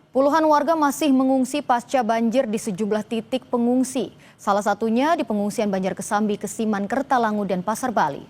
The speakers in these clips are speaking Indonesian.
Puluhan warga masih mengungsi pasca banjir di sejumlah titik pengungsi. Salah satunya di pengungsian Banjar Kesambi, Kesiman, Kertalangu, dan Pasar Bali.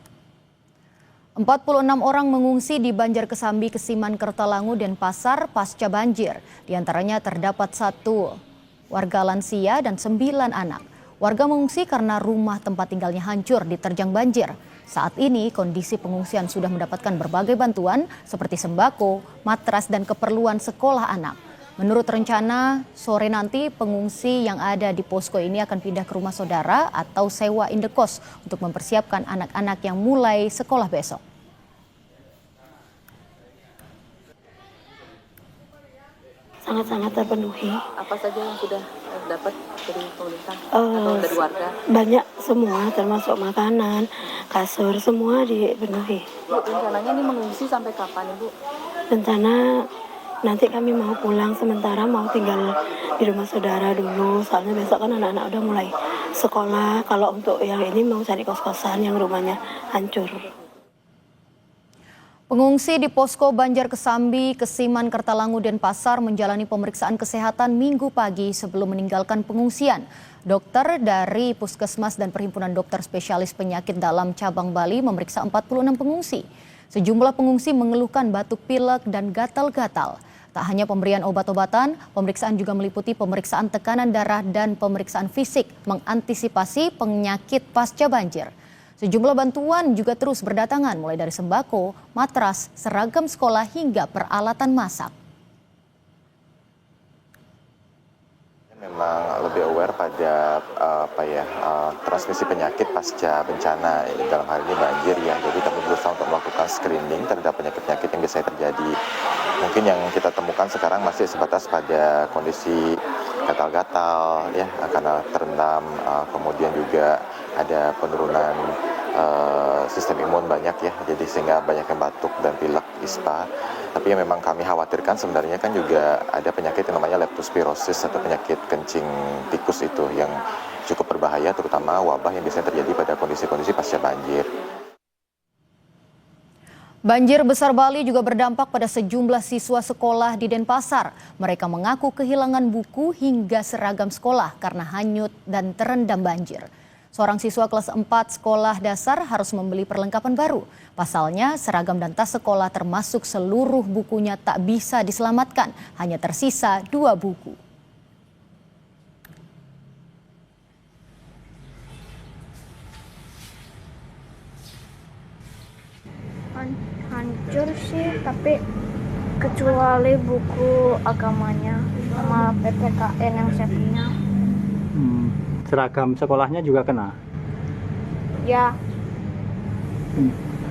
46 orang mengungsi di Banjar Kesambi, Kesiman, Kertalangu, dan Pasar pasca banjir. Di antaranya terdapat 1 warga lansia dan 9 anak. Warga mengungsi karena rumah tempat tinggalnya hancur diterjang banjir. Saat ini kondisi pengungsian sudah mendapatkan berbagai bantuan seperti sembako, matras, dan keperluan sekolah anak. Menurut rencana, sore nanti pengungsi yang ada di posko ini akan pindah ke rumah saudara atau sewa indekos untuk mempersiapkan anak-anak yang mulai sekolah besok. Sangat-sangat terpenuhi. Apa saja yang sudah dapat dari pemerintah atau dari warga? Banyak semua, termasuk makanan, kasur, semua dipenuhi. Bu, rencananya ini mengungsi sampai kapan, Ibu? Rencana nanti kami mau pulang sementara, mau tinggal di rumah saudara dulu. Soalnya besok kan anak-anak udah mulai sekolah. Kalau untuk yang ini mau cari kos-kosan yang rumahnya hancur. Pengungsi di posko Banjar Kesambi, Kesiman, Kertalangu, dan Pasar menjalani pemeriksaan kesehatan Minggu pagi sebelum meninggalkan pengungsian. Dokter dari Puskesmas dan Perhimpunan Dokter Spesialis Penyakit Dalam Cabang Bali memeriksa 46 pengungsi. Sejumlah pengungsi mengeluhkan batuk pilek dan gatal-gatal. Tak hanya pemberian obat-obatan, pemeriksaan juga meliputi pemeriksaan tekanan darah dan pemeriksaan fisik mengantisipasi penyakit pasca banjir. Sejumlah bantuan juga terus berdatangan mulai dari sembako, matras, seragam sekolah hingga peralatan masak. Memang lebih aware pada transmisi penyakit pasca bencana, dalam hal ini banjir ya. Jadi kami berusaha untuk melakukan screening terhadap penyakit-penyakit yang biasanya terjadi. Mungkin yang kita temukan sekarang masih sebatas pada kondisi gatal-gatal ya karena terendam, kemudian juga ada penurunan sistem imun banyak ya, jadi sehingga banyak yang batuk dan pilek, ispa. Tapi yang memang kami khawatirkan sebenarnya kan juga ada penyakit yang namanya leptospirosis atau penyakit kencing tikus itu yang cukup berbahaya, terutama wabah yang biasanya terjadi pada kondisi-kondisi pasca banjir. Banjir besar Bali juga berdampak pada sejumlah siswa sekolah di Denpasar. Mereka mengaku kehilangan buku hingga seragam sekolah karena hanyut dan terendam banjir. Seorang siswa kelas 4 sekolah dasar harus membeli perlengkapan baru. Pasalnya seragam dan tas sekolah termasuk seluruh bukunya tak bisa diselamatkan. Hanya tersisa 2 buku. Hancur sih, tapi kecuali buku agamanya sama PPKN yang saya punya. Seragam sekolahnya juga kena? Ya,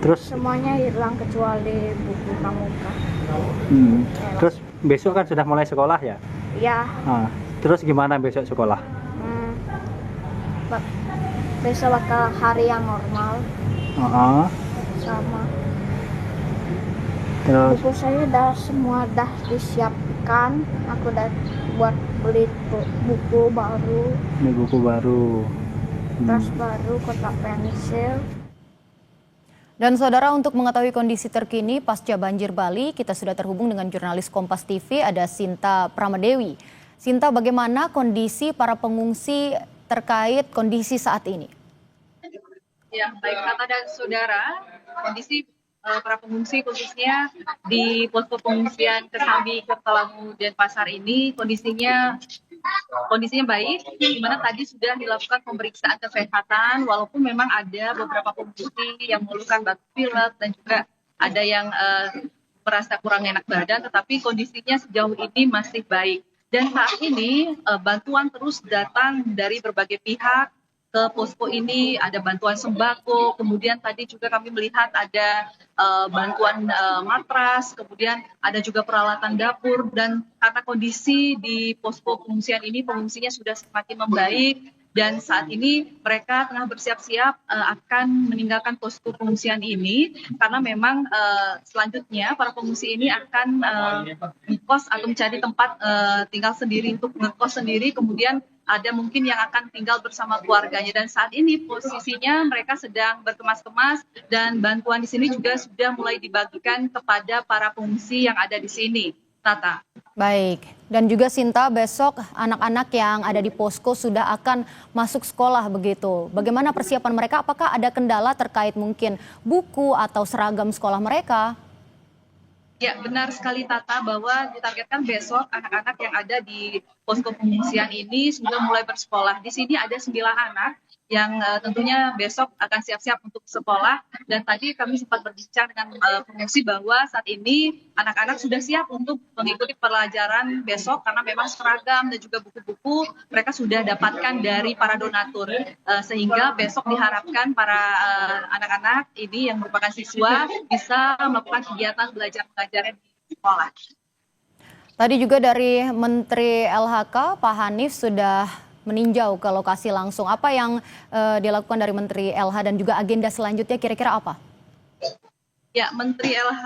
Terus semuanya hilang kecuali buku pramuka. terus besok kan sudah mulai sekolah ya? Ya, Terus gimana besok sekolah? besok bakal hari yang normal. Sama Terus buku saya semua dah disiapkan. Aku udah buat beli buku baru, ini buku baru. tas baru, kotak pensil. Dan saudara, untuk mengetahui kondisi terkini pasca banjir Bali, kita sudah terhubung dengan jurnalis Kompas TV, ada Sinta Pramadewi. Sinta, bagaimana kondisi para pengungsi terkait kondisi saat ini? Ya, baik Tata dan saudara, kondisi para pengungsi khususnya di posko pengungsian Kesambi, Kertalangu, dan Pasar ini kondisinya baik, di mana tadi sudah dilakukan pemeriksaan kesehatan, walaupun memang ada beberapa pengungsi yang mengeluhkan batuk pilek dan juga ada yang merasa kurang enak badan, tetapi kondisinya sejauh ini masih baik. Dan saat ini bantuan terus datang dari berbagai pihak ke posko ini, ada bantuan sembako, kemudian tadi juga kami melihat ada bantuan matras, kemudian ada juga peralatan dapur, dan karena kondisi di posko pengungsian ini pengungsinya sudah semakin membaik dan saat ini mereka tengah bersiap-siap akan meninggalkan posko pengungsian ini karena memang selanjutnya para pengungsi ini akan ngekos atau mencari tempat tinggal sendiri untuk ngekos sendiri, kemudian ada mungkin yang akan tinggal bersama keluarganya dan saat ini posisinya mereka sedang berkemas-kemas dan bantuan di sini juga sudah mulai dibagikan kepada para pengungsi yang ada di sini. Tata. Baik, dan juga Sinta, besok anak-anak yang ada di posko sudah akan masuk sekolah begitu. Bagaimana persiapan mereka? Apakah ada kendala terkait mungkin buku atau seragam sekolah mereka? Ya, benar sekali Tata bahwa ditargetkan besok anak-anak yang ada di posko pengungsian ini sudah mulai bersekolah. Di sini ada 9 anak yang tentunya besok akan siap-siap untuk sekolah. Dan tadi kami sempat berbincang dengan pengungsi bahwa saat ini anak-anak sudah siap untuk mengikuti pelajaran besok karena memang seragam dan juga buku-buku mereka sudah dapatkan dari para donatur. Sehingga besok diharapkan para anak-anak ini yang merupakan siswa bisa melakukan kegiatan belajar mengajar di sekolah. Tadi juga dari Menteri LHK, Pak Hanif sudah meninjau ke lokasi langsung. Apa yang dilakukan dari Menteri LH dan juga agenda selanjutnya kira-kira apa? Ya, Menteri LH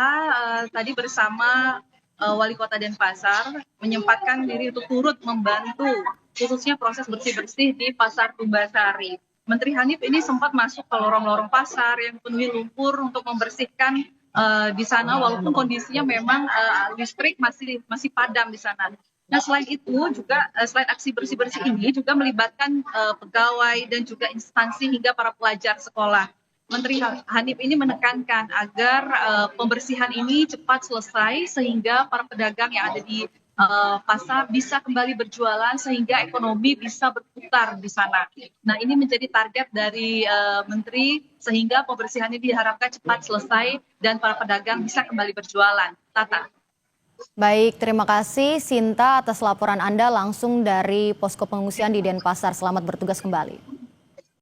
tadi bersama Wali Kota Denpasar menyempatkan diri untuk turut membantu khususnya proses bersih-bersih di Pasar Tumbasari. Menteri Hanif ini sempat masuk ke lorong-lorong pasar yang penuh lumpur untuk membersihkan di sana walaupun kondisinya memang listrik masih padam di sana. Nah, selain itu juga selain aksi bersih-bersih ini juga melibatkan pegawai dan juga instansi hingga para pelajar sekolah. Menteri Hanif ini menekankan agar pembersihan ini cepat selesai sehingga para pedagang yang ada di pasar bisa kembali berjualan sehingga ekonomi bisa berputar di sana. Nah, ini menjadi target dari Menteri sehingga pembersihan ini diharapkan cepat selesai dan para pedagang bisa kembali berjualan. Tata. Baik, terima kasih Sinta atas laporan Anda langsung dari posko pengungsian di Denpasar. Selamat bertugas kembali.